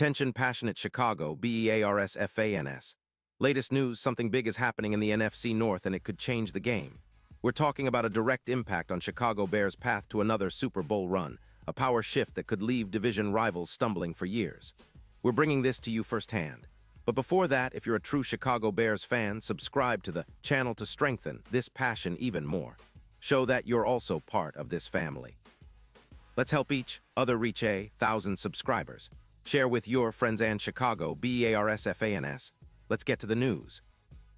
Attention passionate Chicago, Bears fans. Latest news, something big is happening in the NFC North and it could change the game. We're talking about a direct impact on Chicago Bears' path to another Super Bowl run, a power shift that could leave division rivals stumbling for years. We're bringing this to you firsthand. But before that, if you're a true Chicago Bears fan, subscribe to the channel to strengthen this passion even more. Show that you're also part of this family. Let's help each other reach 1,000 subscribers. Share with your friends and Chicago Bears fans. Let's get to the news.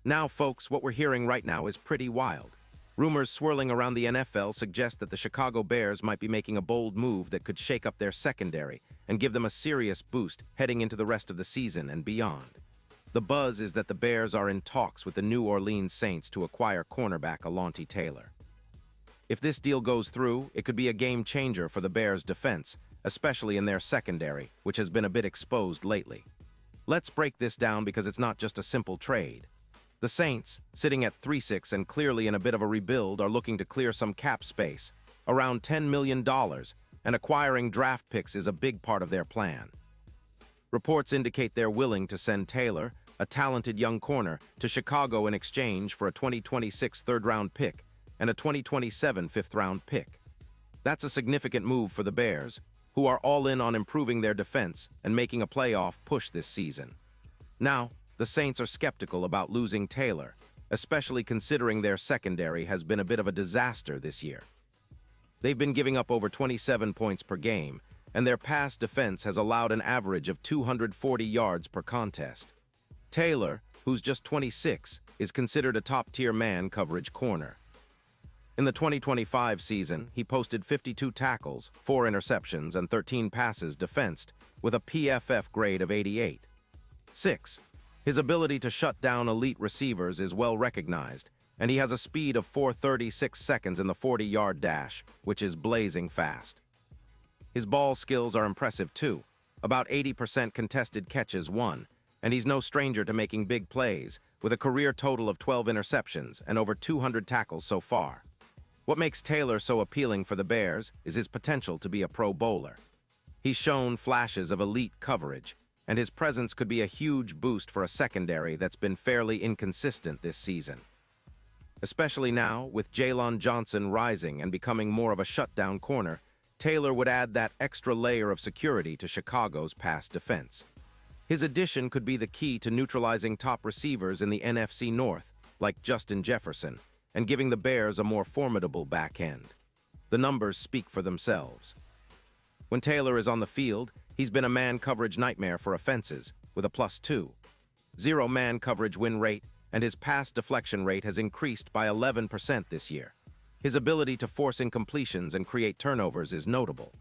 Now, folks, what we're hearing right now is pretty wild. Rumors swirling around the NFL suggest that the Chicago Bears might be making a bold move that could shake up their secondary and give them a serious boost heading into the rest of the season and beyond. The buzz is that the Bears are in talks with the New Orleans Saints to acquire cornerback Alontae Taylor. If this deal goes through, it could be a game changer for the Bears' defense, especially in their secondary, which has been a bit exposed lately. Let's break this down because it's not just a simple trade. The Saints, sitting at 3-6 and clearly in a bit of a rebuild, are looking to clear some cap space, around $10 million, and acquiring draft picks is a big part of their plan. Reports indicate they're willing to send Taylor, a talented young corner, to Chicago in exchange for a 2026 third-round pick and a 2027 fifth-round pick. That's a significant move for the Bears, who are all in on improving their defense and making a playoff push this season. Now, the Saints are skeptical about losing Taylor, especially considering their secondary has been a bit of a disaster this year. They've been giving up over 27 points per game, and their pass defense has allowed an average of 240 yards per contest. Taylor, who's just 26, is considered a top-tier man coverage corner. In the 2025 season, he posted 52 tackles, 4 interceptions, and 13 passes defensed, with a PFF grade of 88. 6. His ability to shut down elite receivers is well recognized, and he has a speed of 4:36 seconds in the 40-yard dash, which is blazing fast. His ball skills are impressive too, about 80% contested catches won, and he's no stranger to making big plays, with a career total of 12 interceptions and over 200 tackles so far. What makes Taylor so appealing for the Bears is his potential to be a Pro Bowler. He's shown flashes of elite coverage, and his presence could be a huge boost for a secondary that's been fairly inconsistent this season. Especially now, with Jaylon Johnson rising and becoming more of a shutdown corner, Taylor would add that extra layer of security to Chicago's pass defense. His addition could be the key to neutralizing top receivers in the NFC North, like Justin Jefferson, and giving the Bears a more formidable back end. The numbers speak for themselves. When Taylor is on the field, he's been a man coverage nightmare for offenses, with a +2. 0 man coverage win rate, and his pass deflection rate has increased by 11% this year. His ability to force incompletions and create turnovers is notable.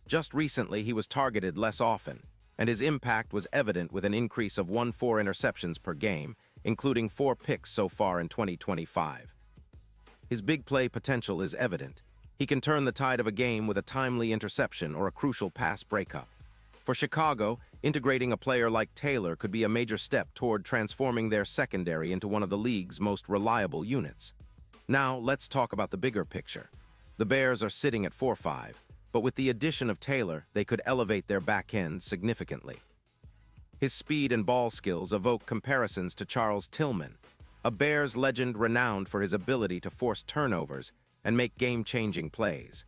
Just recently, he was targeted less often, and his impact was evident with an increase of 1.4 interceptions per game, including 4 picks so far in 2025. His big play potential is evident. He can turn the tide of a game with a timely interception or a crucial pass breakup. For Chicago, integrating a player like Taylor could be a major step toward transforming their secondary into one of the league's most reliable units. Now, let's talk about the bigger picture. The Bears are sitting at 4-5, but with the addition of Taylor, they could elevate their back end significantly. His speed and ball skills evoke comparisons to Charles Tillman, a Bears legend renowned for his ability to force turnovers and make game-changing plays.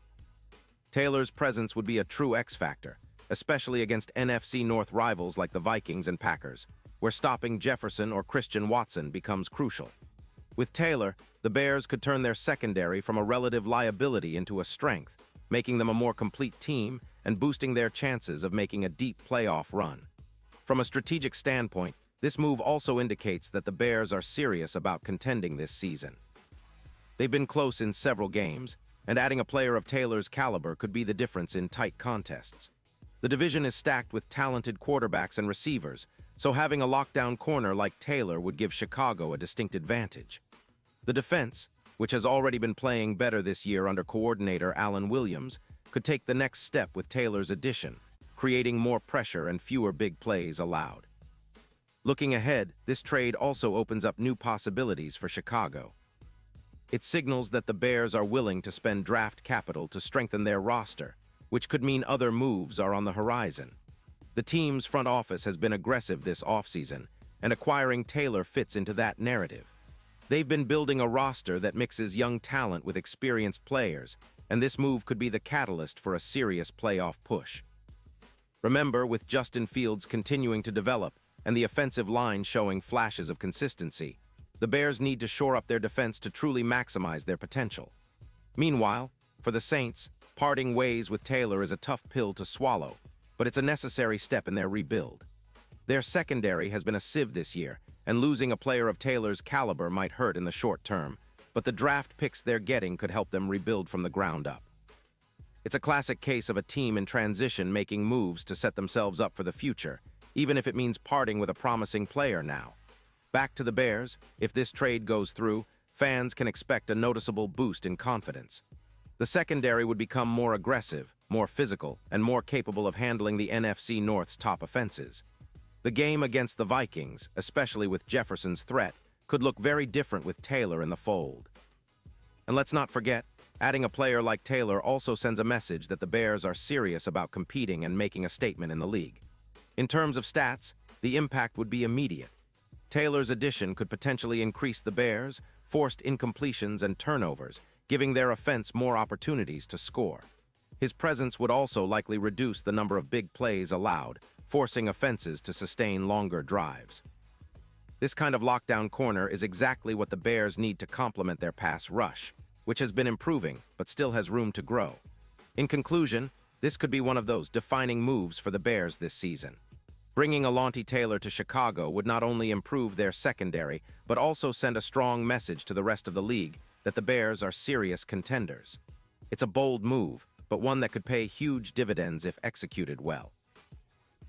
Taylor's presence would be a true X-factor, especially against NFC North rivals like the Vikings and Packers, where stopping Jefferson or Christian Watson becomes crucial. With Taylor, the Bears could turn their secondary from a relative liability into a strength, making them a more complete team and boosting their chances of making a deep playoff run. From a strategic standpoint, this move also indicates that the Bears are serious about contending this season. They've been close in several games, and adding a player of Taylor's caliber could be the difference in tight contests. The division is stacked with talented quarterbacks and receivers, so having a lockdown corner like Taylor would give Chicago a distinct advantage. The defense, which has already been playing better this year under coordinator Alan Williams, could take the next step with Taylor's addition, creating more pressure and fewer big plays allowed. Looking ahead, this trade also opens up new possibilities for Chicago. It signals that the Bears are willing to spend draft capital to strengthen their roster, which could mean other moves are on the horizon. The team's front office has been aggressive this offseason, and acquiring Taylor fits into that narrative. They've been building a roster that mixes young talent with experienced players, and this move could be the catalyst for a serious playoff push. Remember, with Justin Fields continuing to develop and the offensive line showing flashes of consistency, the Bears need to shore up their defense to truly maximize their potential. Meanwhile, for the Saints, parting ways with Taylor is a tough pill to swallow, but it's a necessary step in their rebuild. Their secondary has been a sieve this year, and losing a player of Taylor's caliber might hurt in the short term, but the draft picks they're getting could help them rebuild from the ground up. It's a classic case of a team in transition making moves to set themselves up for the future, even if it means parting with a promising player now. Back to the Bears, if this trade goes through, fans can expect a noticeable boost in confidence. The secondary would become more aggressive, more physical, and more capable of handling the NFC North's top offenses. The game against the Vikings, especially with Jefferson's threat, could look very different with Taylor in the fold. And let's not forget, adding a player like Taylor also sends a message that the Bears are serious about competing and making a statement in the league. In terms of stats, the impact would be immediate. Taylor's addition could potentially increase the Bears' forced incompletions and turnovers, giving their offense more opportunities to score. His presence would also likely reduce the number of big plays allowed, forcing offenses to sustain longer drives. This kind of lockdown corner is exactly what the Bears need to complement their pass rush, which has been improving but still has room to grow. In conclusion, this could be one of those defining moves for the Bears this season. Bringing Alontae Taylor to Chicago would not only improve their secondary, but also send a strong message to the rest of the league that the Bears are serious contenders. It's a bold move, but one that could pay huge dividends if executed well.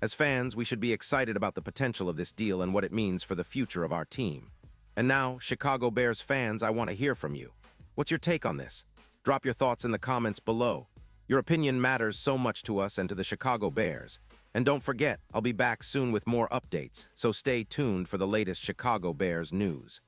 As fans, we should be excited about the potential of this deal and what it means for the future of our team. And now, Chicago Bears fans, I want to hear from you. What's your take on this? Drop your thoughts in the comments below. Your opinion matters so much to us and to the Chicago Bears. And don't forget, I'll be back soon with more updates, so stay tuned for the latest Chicago Bears news.